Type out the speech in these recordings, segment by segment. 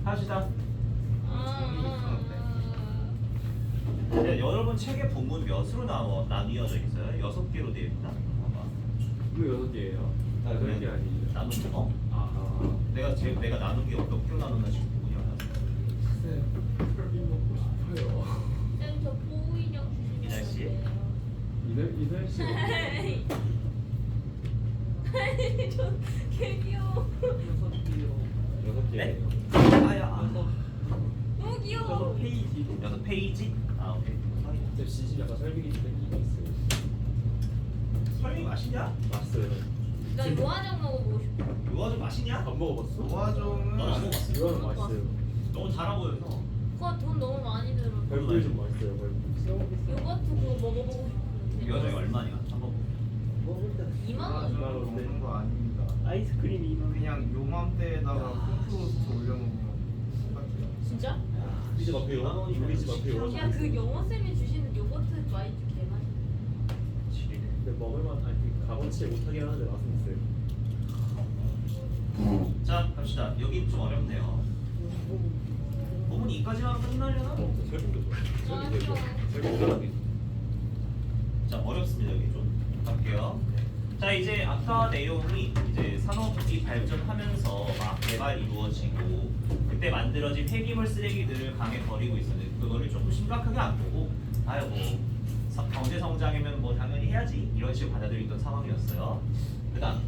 합시다. 네, 여러분 책의 본문 몇으로 나뉘어져 있어요? 6개로 되어 있나? 봐봐. 왜 6개예요? 아, 6개 아니에요. 나눈 거? 내가 나눈 게 몇 개로 나눴나 지금 구분이 안 나. 쌤, 털빈 먹고 싶어요. 쌤저 보이정 이 날씨에? 이 날씨. 아니 저 개귀여워. 6개예요. 아야. 너무 귀여워. 페이지. 6페이지? 아 오케이. 쌤 시즌 약간 설비기 땡기고 있어요. 설명이 맛있냐? 맛있어요. 나 요화정 먹어보고 싶어. 요가 좀 맛있냐? 안 먹어봤어? 노아종은 넌안 먹었어. 이거는 맛있어요. 너무 달아 보여서. 그거 돈 너무 많이 들어. 별꿀 좀 맛있어요. 별꿀. 요거트 그거 먹어보고 싶은데. 요가 저기 얼마냐? 한번 봐. 2만 원. 노아종은 먹는 거 아닙니다. 아이스크림이 그냥 요맘때에다가 콩프로스트 올려 먹으면 똑같아요. 진짜? 우리 집 앞에요. 우리 집 앞에요. 야 그 영어 쌤이 주시는 요거트 많이 개맛. 근데 먹을만 아니 값어치 못하게 하는데 맛은 있어요. 자 갑시다. 여기 좀 어렵네요. 부분 2까지만 끝나려나? 설빙도 좋아요. 설빙 되죠. 맞아. 설빙 편하게. 자 어렵습니다. 여기 좀 갈게요. 자 이제 아까 내용이 이제 산업이 발전하면서 막 개발 이루어지고 그때 만들어진 폐기물 쓰레기들을 강에 버리고 있었는데 그거를 조금 심각하게 안 보고 아유 뭐 경제 성장이면 뭐 당연히 해야지 이런 식으로 받아들였던 상황이었어요. 그다음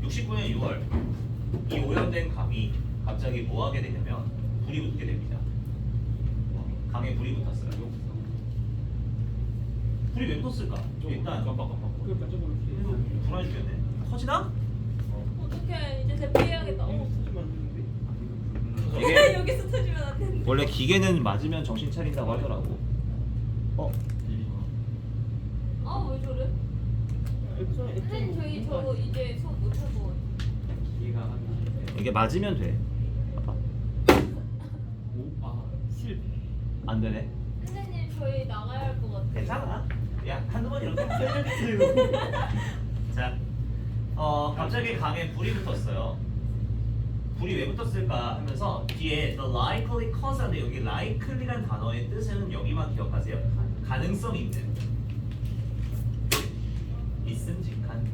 69년 6월 이 오염된 강이 갑자기 뭐 하게 되냐면 불이 붙게 됩니다. 강에 불이 붙었어요. 불이 왜 붙었을까? 일단 깜빡깜빡. 그러니까 조금 불안해 죽겠네. 터지나? 어떡해 이제 대피해야겠다. 이게 여기서 터지면 안 되는데. 원래 기계는 맞으면 정신 차린다고 하더라고. 아왜 저래? 선생님 저희 저 이제 수업 못하고. 기계가 한 이게 맞으면 돼. 봐봐. 7. 안 되네. 선생님 저희 나가야 할 것 같아요. 괜찮아. 야 한두 번 이렇게 자, 갑자기 강에 불이 붙었어요. 불이 왜 붙었을까 하면서 뒤에 the likely cause인데 여기 likely란 단어의 뜻은 여기만 기억하세요. 가능성 있는, 있음직한.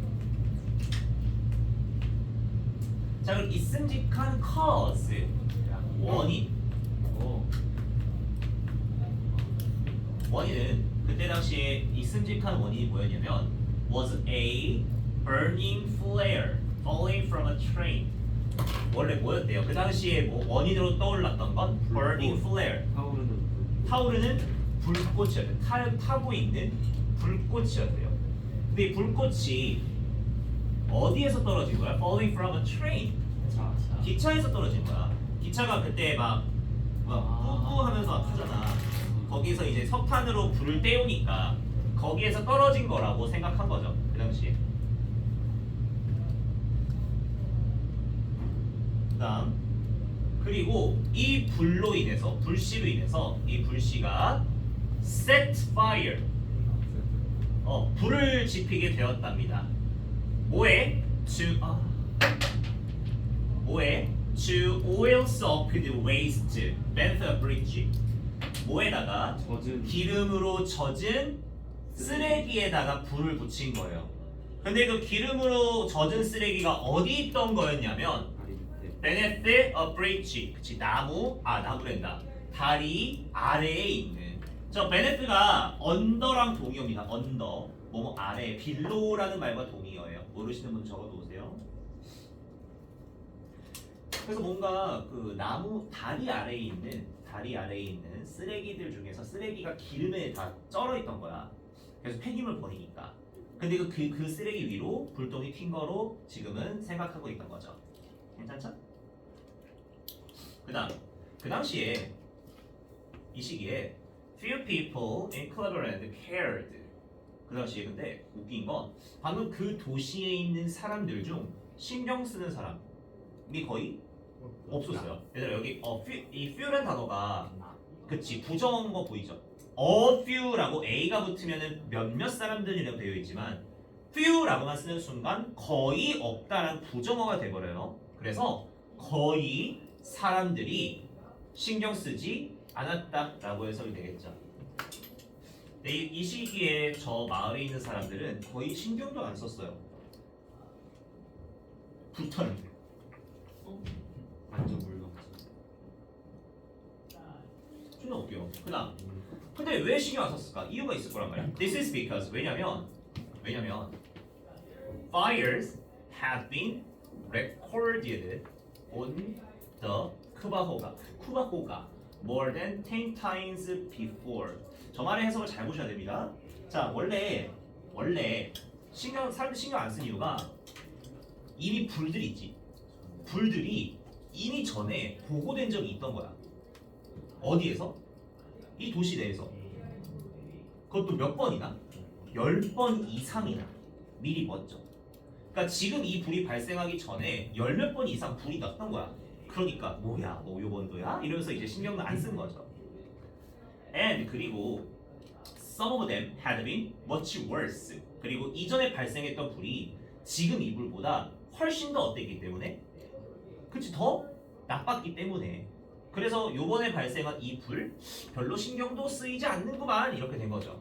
자 그럼 있음직한 cause 원인. 원인은 그때 당시에 있음직한 원인이 뭐였냐면 was a burning flare falling from a train. 원래 뭐였대요? 그 당시에 뭐 원인으로 떠올랐던 건 burning flare, 타오르는 불꽃이었대요. 타고 있는 불꽃이었대요. 근데 이 불꽃이 어디에서 떨어진 거야? falling from a train. 기차에서 떨어진 거야. 기차가 그때 막 뿌뿌하면서 막 하잖아. 거기서 이제 석탄으로 불을 때우니까 거기에서 떨어진 거라고 생각한 거죠. 그 당시에. 그다음 그리고 이 불로 인해서 불씨로 인해서 이 불씨가 set fire 불을 지피게 되었답니다. 뭐에? to oil soaked waste Bethel Bridge. 뭐에다가? 기름으로 젖은 쓰레기에다가 불을 붙인 거예요. 근데 그 기름으로 젖은 쓰레기가 어디 있던 거였냐면 Benefit of Bridge. 그치 나무랜다. 다리 아래에 있는. 저 benefit가 언더랑 동의어입니다. 언더 뭐뭐 아래 빌로우라는 말과 동의어예요. 모르시는 분 적어놓으세요. 그래서 뭔가 그 나무 다리 아래에 있는 쓰레기들 중에서 쓰레기가 기름에 다 쩔어 있던 거야. 그래서 폐기물 버리니까. 근데 그 쓰레기 위로 불똥이 튄 거로 지금은 생각하고 있던 거죠. 괜찮죠? 그다음 그 당시에 이 시기에 few people in Cleveland cared. 그 당시에 근데 웃긴 건 방금 그 도시에 있는 사람들 중 신경 쓰는 사람이 거의 없었어요. 얘들아 여기 이 few라는 단어가 그치 부정한 거 보이죠? a few라고 a가 붙으면은 몇몇 사람들이라고 되어 있지만 few라고만 쓰는 순간 거의 없다라는 부정어가 돼버려요. 그래서 거의 사람들이 신경 쓰지 않았다라고 해석이 되겠죠. 근데 이 시기에 저 마을에 있는 사람들은 거의 신경도 안 썼어요. 불타는데. 완전 물렁지. 존나 웃겨. 그다음. 근데 왜 신경 안 썼을까? 이유가 있을 거란 말이야. This is because 왜냐면 fires have been recorded on the 쿠바호가 more than 10 times before. 저 말의 해석을 잘 보셔야 됩니다. 자, 원래 사람들 신경 안 쓴 이유가 이미 불들이 있지. 불들이 이미 전에 보고된 적이 있던 거야. 어디에서? 이 도시 내에서. 그것도 몇 번이나? 10번 이상이나 미리 먼저. 그러니까 지금 이 불이 발생하기 전에 10몇 번 이상 불이 났던 거야. 그러니까 뭐야 뭐 요번도야? 이러면서 이제 신경을 안 쓴 거죠. And 그리고 some of them had been much worse. 그리고 이전에 발생했던 불이 지금 이 불보다 훨씬 더 어땠기 때문에 그치 더 나빴기 때문에 그래서 요번에 발생한 이 불 별로 신경도 쓰이지 않는구만 이렇게 된 거죠.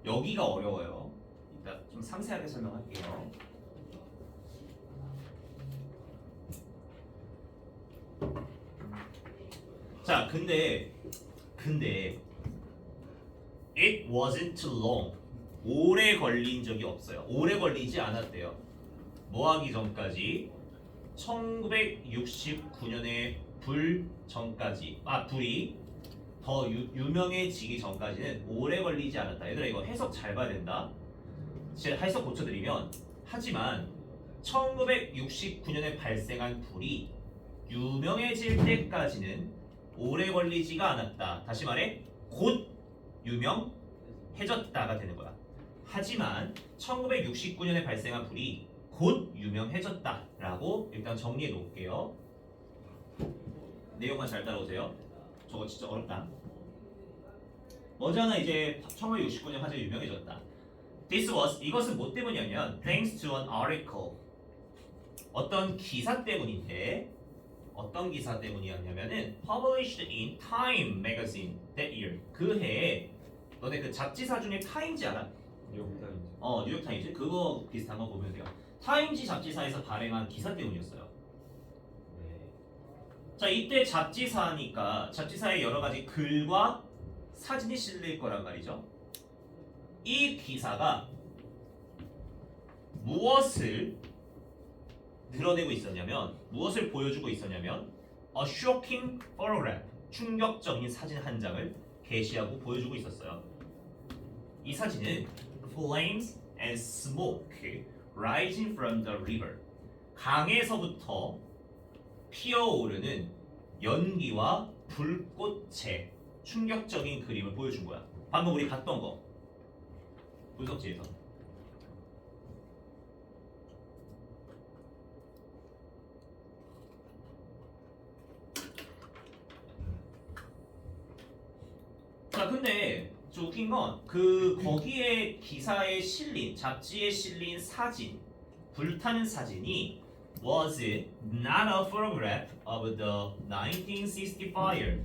여기가 어려워요. 이따 좀 상세하게 설명할게요. 자, 근데 it wasn't long. 오래 걸린 적이 없어요. 오래 걸리지 않았대요. 뭐 하기 전까지 1969년에 불 전까지 불이 더 유명해지기 전까지는 오래 걸리지 않았다. 얘들아 이거 해석 잘 봐야 된다. 제가 해석 고쳐드리면 하지만 1969년에 발생한 불이 유명해질 때까지는 오래 걸리지가 않았다. 다시 말해 곧 유명해졌다가 되는 거야. 하지만 1969년에 발생한 불이 곧 유명해졌다라고 일단 정리해 놓을게요. 내용만 잘 따라오세요. 저거 진짜 어렵다. 뭐잖아 이제 1969년 화재 유명해졌다. 이것은 뭐 때문이냐면 thanks to an article. 어떤 기사 때문인데 어떤 기사 때문이었냐면은 published in Time magazine that year. 그 해에 너네 그 잡지사 중에 타임지 알아? 뉴욕타임즈. 뉴욕타임즈 그거 비슷한 거 보면 돼요. 타임지 잡지사에서 발행한 기사 때문이었어요. 네. 자, 이때 잡지사니까 잡지사에 여러 가지 글과 사진이 실릴 거란 말이죠. 이 기사가 무엇을 드러내고 있었냐면 무엇을 보여주고 있었냐면 a shocking photograph 충격적인 사진 한 장을 게시하고 보여주고 있었어요. 이 사진은 flames and smoke rising from the river 강에서부터 피어오르는 연기와 불꽃의 충격적인 그림을 보여준 거야. 방금 우리 봤던 거 분석지에서. 자, 근데 좀 웃긴 건 거기에 기사에 실린 잡지에 실린 사진 불타는 사진이 was not a photograph of the 1960 fire.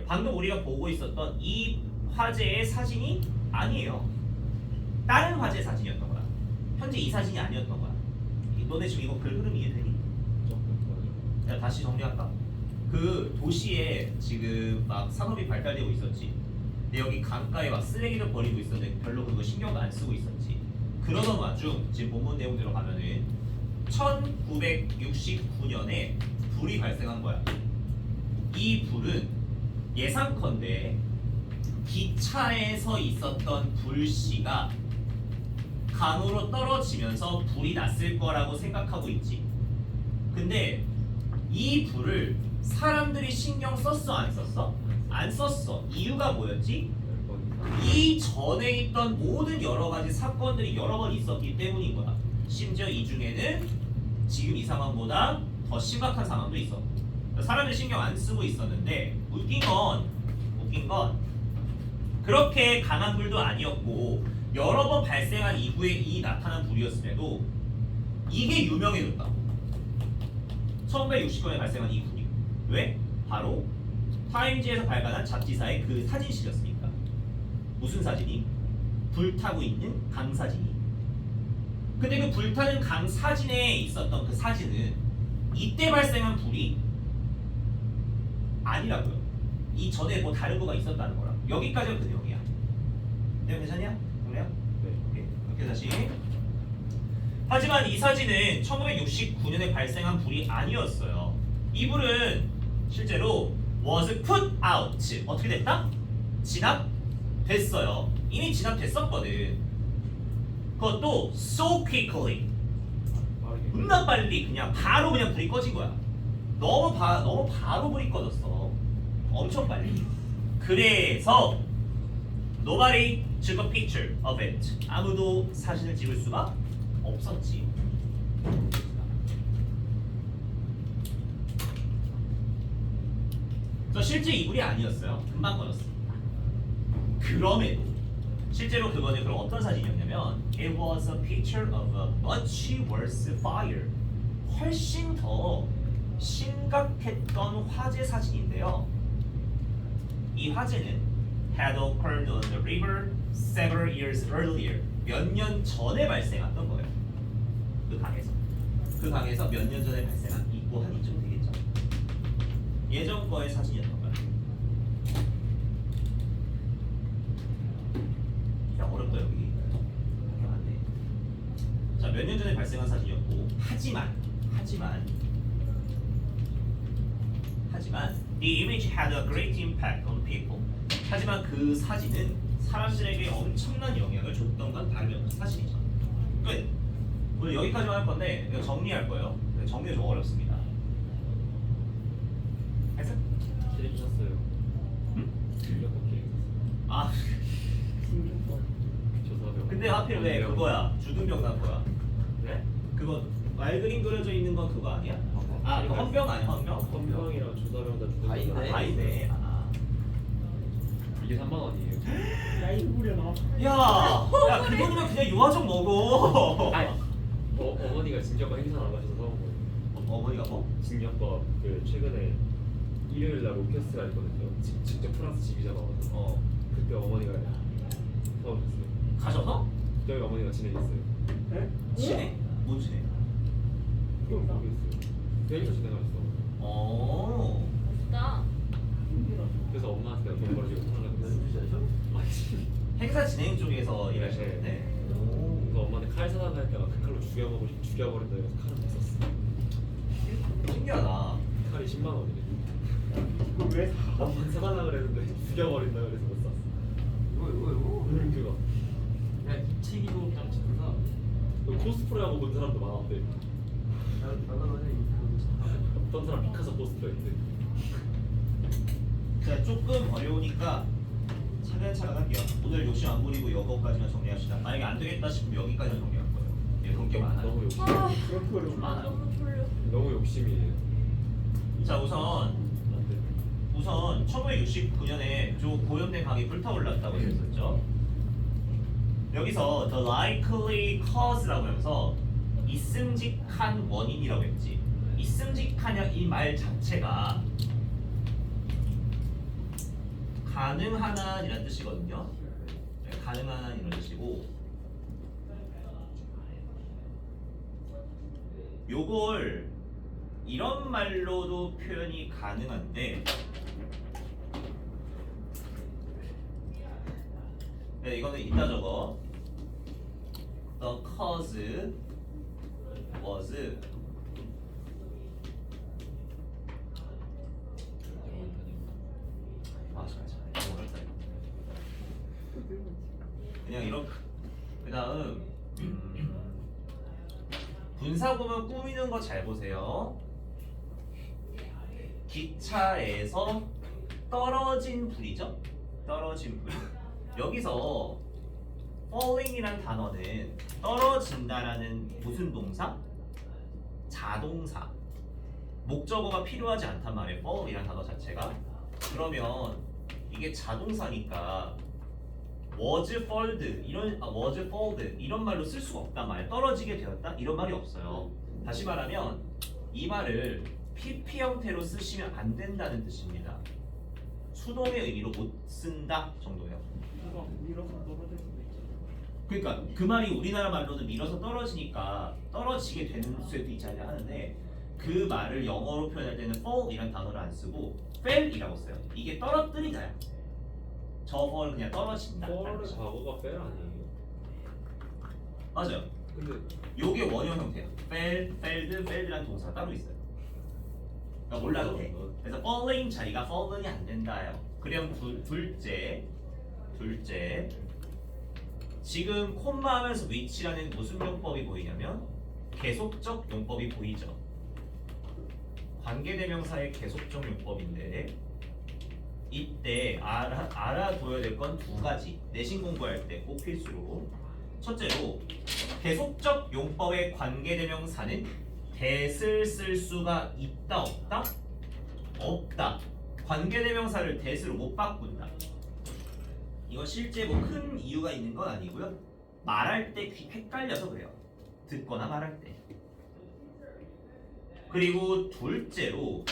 방금 우리가 보고 있었던 이 화재의 사진이 아니에요. 다른 화재 사진이었던 거야. 현재 이 사진이 아니었던 거야. 너네 지금 이거 글 흐름 이해되니? 자, 다시 정리할까? 그 도시에 지금 막 산업이 발달되고 있었지. 근데 여기 강가에 막 쓰레기를 버리고 있었는데 별로 그거 신경도 안 쓰고 있었지. 그러던 와중 지금 본문 내용대로 가면은 1969년에 불이 발생한 거야. 이 불은 예상컨대 기차에서 있었던 불씨가 강으로 떨어지면서 불이 났을 거라고 생각하고 있지. 근데 이 불을 사람들이 신경 썼어 안 썼어? 안 썼어. 이유가 뭐였지? 이 전에 있던 모든 여러 가지 사건들이 여러 번 있었기 때문인 거야. 심지어 이 중에는 지금 이 상황보다 더 심각한 상황도 있어. 사람들 신경 안 쓰고 있었는데 웃긴 건 그렇게 강한 불도 아니었고 여러 번 발생한 이후에 이 나타난 불이었음에도 이게 유명해졌다. 1969년에 발생한 이 불이 왜? 바로 타임지에서 발간한 잡지사의 그 사진실이었으니까. 무슨 사진이? 불타고 있는 강 사진이. 근데 그 불타는 강 사진에 있었던 그 사진은 이때 발생한 불이 아니라고요. 이 전에 뭐 다른 거가 있었다는 거라. 여기까지가 그 내용이야. 내용 괜찮냐? 그래요? 네. 오케이. 오케이 다시. 하지만 이 사진은 1969년에 발생한 불이 아니었어요. 이 불은 실제로 was put out. 어떻게 됐다? 진압됐어요. 이미 진압됐었거든. 그것도 so quickly. 빠르게. 겁나 빨리 그냥 바로 그냥 불이 꺼진 거야. 너무 바로 불이 꺼졌어. 엄청 빨리. 그래서 nobody took a picture of it. 아무도 사진을 찍을 수가 없었지. 그래서 실제 이불이 아니었어요. 금방 꺼졌습니다. 그럼에도 실제로 그거는 그럼 어떤 사진이었냐면 it was a picture of a much worse fire. 훨씬 더 심각했던 화재 사진인데요. 이 화재는 had occurred on the river several years earlier. 몇 년 전에 발생했던 거예요. 그 강에서 몇 년 전에 발생한 이거 한 이쯤 되겠죠. 예전 거의 사진이었던 거야. 야 어렵다 여기. 안 돼. 자, 몇 년 전에 발생한 사진이었고, 하지만 the image had a great impact on people. 하지만 그 사진은 사람들에게 엄청난 영향을 줬던 건 다름없는 사실이죠. 끝. 오늘 여기까지만 할 건데 이거 정리할 거예요. 정리가 좀 어렵습니다. 했어? 기대주셨어요. 응? 몇번 기대주셨어요. 아, 조사병. 근데 하필 왜 그거야? 주둔병 난 거야? 네? 그거 말 그림 그려져 있는 건 그거 아니야? 아, 그 헌병 아니야? 헌병? 헌병이랑 조사병 다 주둔병. 다 있네. 다 있네. 아. 이게 3만 원이에요. 야이 무려나. 야, 그 돈이면 그냥 유아족 먹어. 아니, 어머니가 진격과 행사 나가셔서 사온 거예요. 어머니가 뭐? 진격과 그 최근에 일요일 날 오케스트라 있거든요. 직접 프랑스 지휘자 나와서. 그때 어머니가 사오셨어요. 가셔서? 저희 어머니가 진행했어요. 네? 진행? 뭐 진행? 그걸 모르겠어요. 행사 진행하셨어. 멋있다. 그래서 엄마한테 내가 돈 벌어주고 사달라고 했어요. 연주자죠? 맞지. 행사 진행 쪽에서 일하시는데. 네. 그래서 엄마한테 칼 사달라 했다가 그 칼로 죽여버린다 해서 칼을 못 샀어. 신기하다. 칼이 10만 원이래. 그거 왜 사? 엄마 사달라 그랬는데 죽여버린다 그래서 못 샀어. 이거. 그거. 야, 이 책이도 좀 진짜. 코스프레 하고 본 사람도 많았대. 나가는 이거. 어떤 사람 피카소 코스프레 했대. 자, 조금 어려우니까 차근차근 할게요. 오늘 욕심 안 부리고 이거까지만 정리합시다. 만약에 안 되겠다 싶으면 여기까지 정리할 거예요. 예, 그런 게 많아요. 너무 욕심. 아, 그렇게 어려운 나 너무 졸려. 너무 욕심이에요. 자, 우선 1969년에 조 고연된 강이 불타올랐다고 했었죠. 여기서 the likely cause라고 하면서 있음직한 원인이라고 했지. 있음직하냐 이 말 자체가 가능하나이란 뜻이거든요. 네, 가능한 이런 뜻이고, 요걸 이런 말로도 표현이 가능한데, 네, 이거는 이따 적어. The cause was 그냥 이렇게. 그 다음 분사구문 꾸미는 거 잘 보세요. 기차에서 떨어진 불이죠. 떨어진 불. 여기서 falling이란 단어는 떨어진다라는 무슨 동사? 자동사. 목적어가 필요하지 않단 말이에요. fall이란 단어 자체가. 그러면 이게 자동사니까 was falled was falled 이런 말로 쓸 수가 없단 말이에요. 떨어지게 되었다 이런 말이 없어요. 다시 말하면 이 말을 PP 형태로 쓰시면 안 된다는 뜻입니다. 수동의 의미로 못 쓴다 정도예요. 이거 밀어서 떨어질 수도 있잖아. 그러니까 그 말이 우리나라 말로는 밀어서 떨어지니까 떨어지게 되는 수도 있지 않냐 하는데 그 말을 영어로 표현할 때는 fall이라는 단어를 안 쓰고 fell이라고 써요. 이게 떨어뜨리다야. 저 fall 그냥 떨어진다. 펄의 과거가 펠 아니에요? 맞아요. 근데 요게 원형 형태예요. fell, felled, felled라는 동사가 따로 있어요. 그러니까 몰라도 돼. 그래서 falling 자리가 fallen이 안 된다요. 그럼 둘째 지금 콤마 하면서 which라는 무슨 용법이 보이냐면 계속적 용법이 보이죠. 관계대명사의 계속적 용법인데 이때 알아둬야 될 건 두 가지. 내신 공부할 때 꼭 필수로. 첫째로 계속적 용법의 관계대명사는 that을 쓸 수가 있다 없다? 없다. 관계대명사를 that으로 못 바꾼다. 이건 실제 뭐 큰 이유가 있는 건 아니고요. 말할 때 헷갈려서 그래요. 듣거나 말할 때. 그리고 둘째로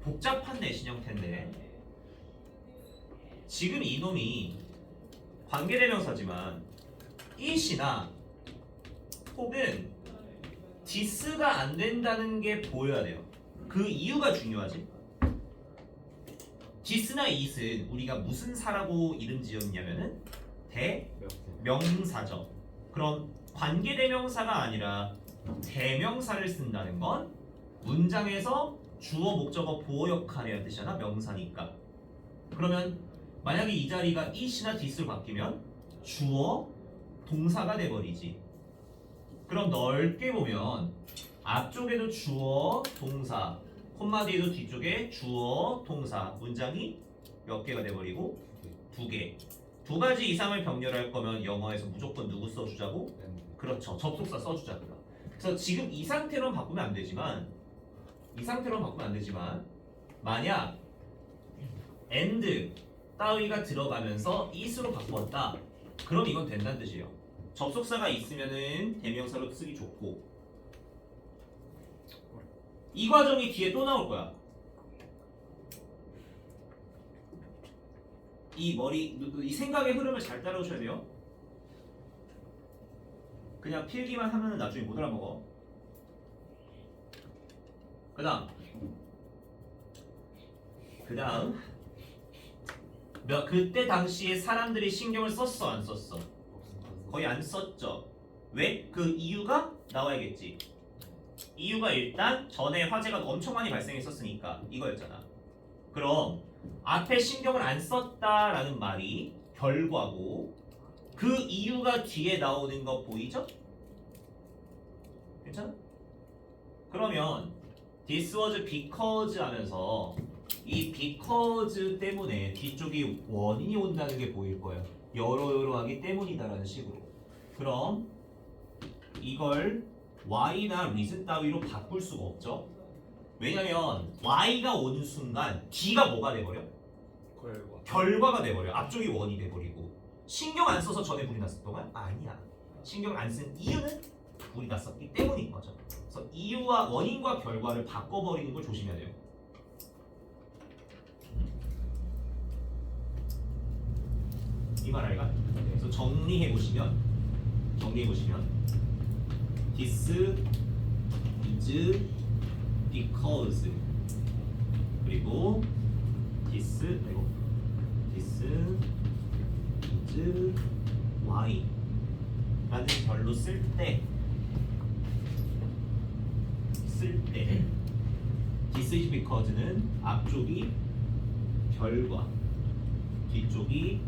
복잡한 내신 형태인데 지금 이놈이 관계대명사지만 it이나 혹은 this가 안 된다는 게 보여야 돼요. 그 이유가 중요하지. this나 it은 우리가 무슨 사라고 이름 지었냐면은 대명사죠. 그럼 관계대명사가 아니라 대명사를 쓴다는 건 문장에서 주어, 목적어, 보어 역할을 해야 되잖아. 명사니까. 그러면 만약에 이 자리가 it이나 this로 바뀌면 주어, 동사가 돼버리지. 그럼 넓게 보면 앞쪽에도 주어, 동사, 콤마 뒤에도 뒤쪽에 주어, 동사 문장이 몇 개가 돼버리고 두 개. 두 가지 이상을 병렬할 거면 영어에서 무조건 누구 써주자고? 그렇죠. 접속사 써주자고요. 그래서 지금 이 상태로는 바꾸면 안 되지만 만약 and 따위가 들어가면서 it으로 바꾸었다. 그럼 이건 된다는 뜻이에요. 접속사가 있으면은 대명사로 쓰기 좋고 이 과정이 뒤에 또 나올 거야. 이 생각의 흐름을 잘 따라오셔야 돼요. 그냥 필기만 하면은 나중에 못 알아먹어. 그다음 그때 당시에 사람들이 신경을 썼어 안 썼어? 거의 안 썼죠. 왜? 그 이유가 나와야겠지. 이유가 일단 전에 화재가 엄청 많이 발생했었으니까 이거였잖아. 그럼 앞에 신경을 안 썼다라는 말이 결과고 그 이유가 뒤에 나오는 거 보이죠? 괜찮아? 그러면 this was because 하면서 이 because 때문에 뒤쪽이 원인이 온다는 게 보일 거예요. 여러하기 때문이다라는 식으로. 그럼 이걸 y나 reason 따위로 바꿀 수가 없죠. 왜냐면 y가 오는 순간 d가 뭐가 돼버려? 결과가 돼버려. 앞쪽이 원이 돼버리고. 신경 안 써서 전에 불이 났을 동안? 아니야. 신경 안 쓴 이유는 불이 났었기 때문인 거죠. 그래서 이유와 원인과 결과를 바꿔버리는 걸 조심해야 돼요. 이 말 아이가? 그래서 정리해 보시면 this is because 그리고 this is why 라는 결로 쓸 때 this is because는 앞쪽이 결과 뒤쪽이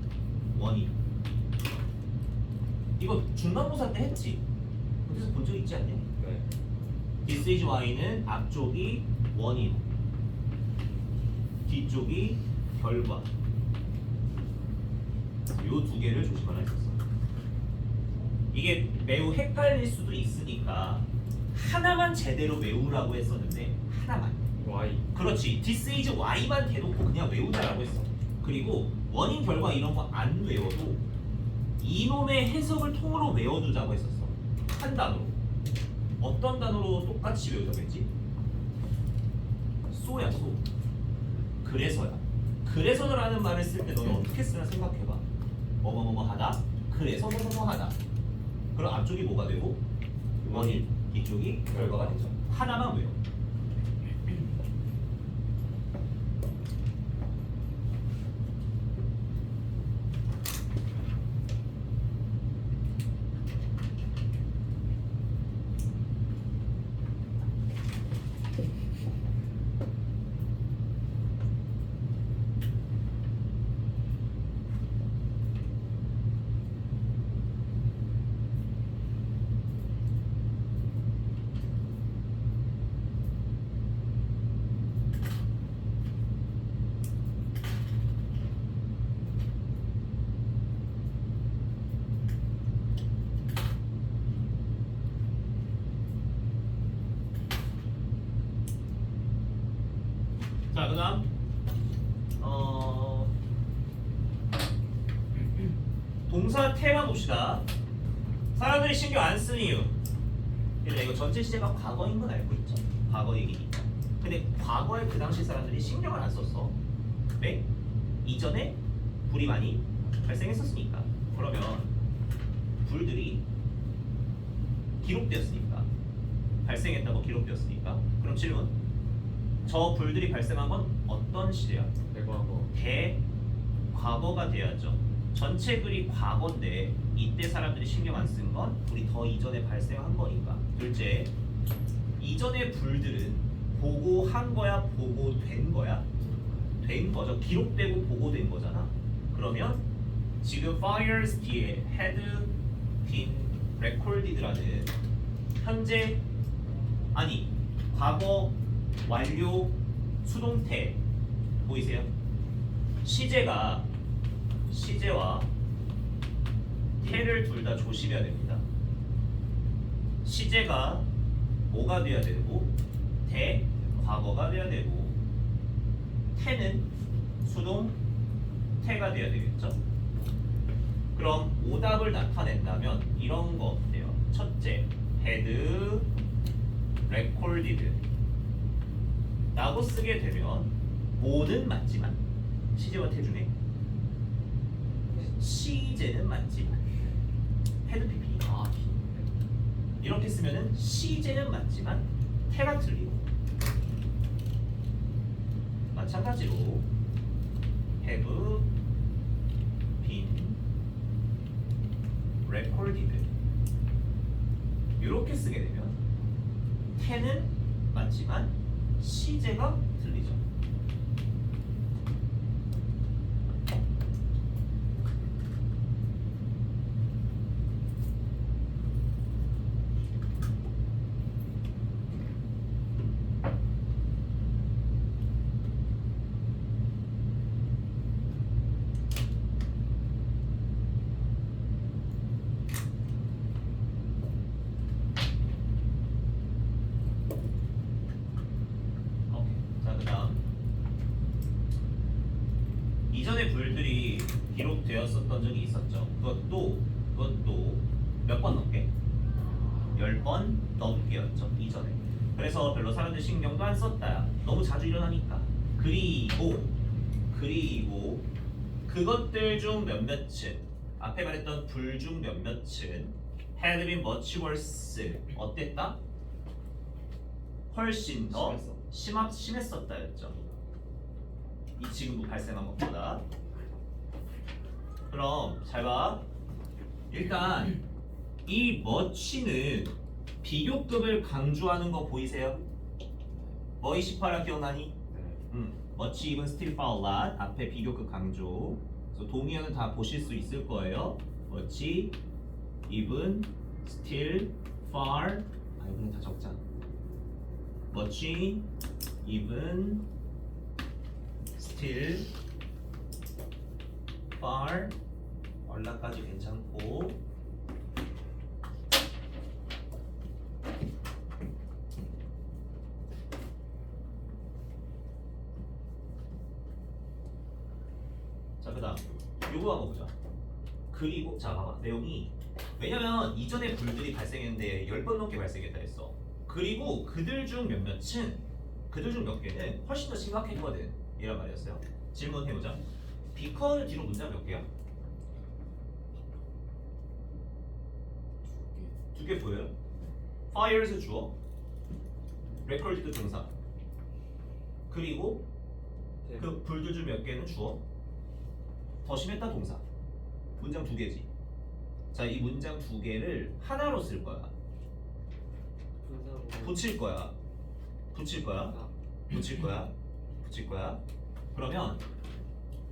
원인. 이거 중간고사 때 했지? 그래서 본 적 있지 않냐? 네. This is why는 앞쪽이 원인, 뒤쪽이 결과. 요 두 개를 조심하라 했었어. 이게 매우 헷갈릴 수도 있으니까 하나만 제대로 외우라고 했었는데 하나만. Y. 그렇지. This is why만 대놓고 그냥 외우자라고 했어. 그리고 원인, 결과 이런 거 안 외워도 이놈의 해석을 통으로 외워두자고 했었어. 한 단어로. 어떤 단어로 똑같이 외우자고 했지? 소야 소. 그래서야. 그래서라는 말을 쓸 때 너는 어떻게 쓰나 생각해봐. 뭐뭐뭐뭐 하다. 그래서 뭐뭐뭐 하다. 그럼 앞쪽이 뭐가 되고 원인, 뒤쪽이 결과가 되죠. 하나만 외워. 자, 그다음 동사 태만 봅시다. 사람들이 신경 안 쓰는 이유. 근데 이거 전체 시제가 과거인 건 알고 있죠. 과거 얘기니까. 근데 과거에 그 당시 사람들이 신경을 안 썼어. 왜? 이전에 불이 많이 발생했었으니까. 그러면 불들이 기록되었으니까, 발생했다고 기록되었으니까. 그럼 질문. 저 불들이 발생한 건 어떤 시제야? 대과거. 대과거가 돼야죠. 전체 글이 과거인데 이때 사람들이 신경 안 쓴 건 불이 더 이전에 발생한 거니까. 둘째, 이전의 불들은 보고한 거야, 보고된 거야? 된 거죠. 기록되고 보고된 거잖아. 그러면 지금 fires 뒤에 had been recorded라는 현재 아니 과거 완료 수동태 보이세요? 시제와 태를 둘 다 조심해야 됩니다. 시제가 뭐가 돼야 되고 대 과거가 돼야 되고 태는 수동태가 돼야 되겠죠? 그럼 오답을 나타낸다면 이런 거 어때요? 첫째, had recorded 라고 쓰게 되면 뭐는 맞지만 시제와 태 중에 시제는 맞지만 헤드 PP 이렇게 쓰면은 시제는 맞지만 태가 틀리고 마찬가지로 have been recorded 이렇게 쓰게 되면 태는 맞지만 시제가 틀리죠. 자, 그다음 이전에 불들이 기록되었었던 적이 있었죠. 그것도 몇 번 넘게? 10번 넘게였죠. 이전에. 그래서 별로 사람들 신경도 안 썼다. 너무 자주 일어나니까. 그리고 그것들 중 몇몇은 앞에 말했던 불 중 몇몇은 had been much worse 어땠다? 훨씬 더 심했었다였죠. 이 지금도 발생한 것보다. 그럼 잘 봐. 일단 이 much는 비교급을 강조하는 거 보이세요? 뭐 28화 기억나니? much even still far lot 앞에 비교급 강조. 그래서 동의어는 다 보실 수 있을 거예요. much even still far 이번엔 다 적자. much even still far 얼라까지 괜찮고 자 그다음 요거 한번 보자. 그리고 자 봐봐 내용이 왜냐면 이전에 불들이 발생했는데 10번 넘게 발생했다 했어. 그리고 그들 중 몇몇은 그들 중 몇 개는 훨씬 더 심각했거든 이란 말이었어요. 질문해보자. 비컨은 뒤로 문장 몇 개야? 두 개 보여요? Fires 주어, Record도 동사. 그리고 그 불들 중 몇 개는 주어, 더 심했다 동사. 문장 두 개지. 자, 이 문장 두 개를 하나로 쓸 거야. 붙일 거야. 붙일 거야. 붙일 거야. 붙일 거야. 그러면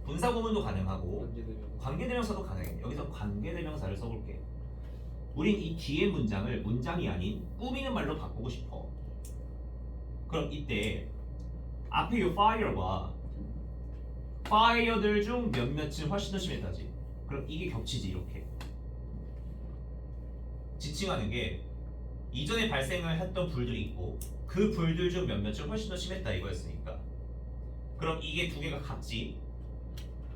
분사 구문도 가능하고 관계대명사도 가능해. 여기서 관계대명사를 써볼게. 우린 이 뒤에 문장을 문장이 아닌 꾸미는 말로 바꾸고 싶어. 그럼 이때 앞에 이 fire와 fire들 중 몇몇은 훨씬 더 심했다지. 그럼 이게 겹치지 이렇게. 지칭하는 게 이전에 발생을 했던 불들이 있고 그 불들 중 몇몇은 훨씬 더 심했다 이거였으니까. 그럼 이게 두 개가 같지.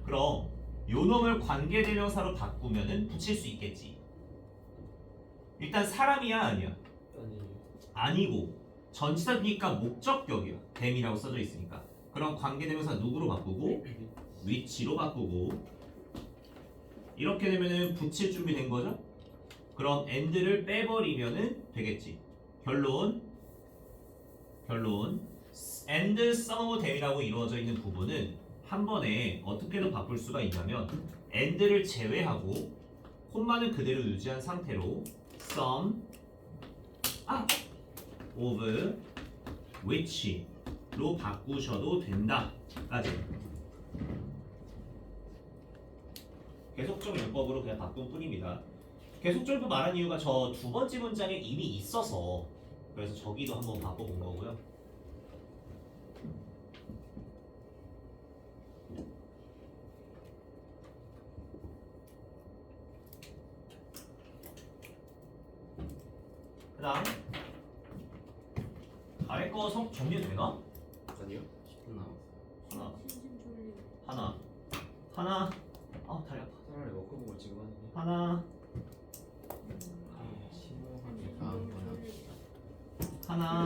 그럼 요 놈을 관계대명사로 바꾸면은 붙일 수 있겠지. 일단 사람이야 아니야? 아니고 전치사니까 목적격이야. 댐이라고 써져 있으니까. 그럼 관계대명사 누구로 바꾸고 위치로 바꾸고 이렇게 되면은 붙일 준비된 거죠? 그럼 and를 빼버리면은 되겠지. 결론 and some of them이라고 이루어져 있는 부분은 한 번에 어떻게도 바꿀 수가 있냐면 and를 제외하고 콤마는 그대로 유지한 상태로 some of which로 바꾸셔도 된다까지. 계속적 용법으로 그냥 바꾼 뿐입니다. 계속적으로 말한 이유가 저 두 번째 문장에 이미 있어서 그래서 저기도 한번 바꿔본 거고요. 그 다음 아래 거 정리되나? 아니요. 10분 남았어요. 하나 아 다리 아파. 차라리 워크북을 지금 하는 게. 하나 심오하게 다음번에 하나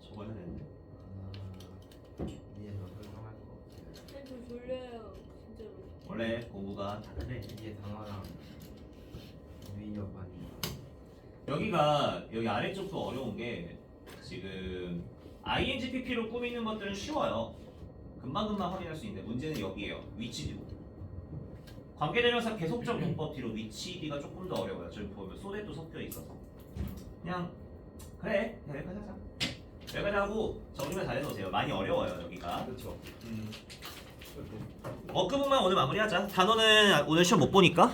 저거 해야 되는데. 위에서 설명할 거 없어요. 쌤, 저 졸려요. 진짜로. 원래 공부가 다 그래. 이게 단어랑 위협하니까. 여기가 여기 아래쪽도 어려운 게 지금 INGPP로 꾸미는 것들은 쉬워요. 금방금방 확인할 수 있는데 문제는 여기에요. 위치 뒤로. 관계대명사 계속적 용법 뒤로 위치 뒤가 조금 더 어려워요. 저기 보면 소대도 섞여 있어서 그냥 그래 여기까지 하자. 여기까지 하고 정리만 잘 해놓으세요. 많이 어려워요 여기가. 그렇죠. 워크북만 오늘 마무리하자. 단어는 오늘 시험 못 보니까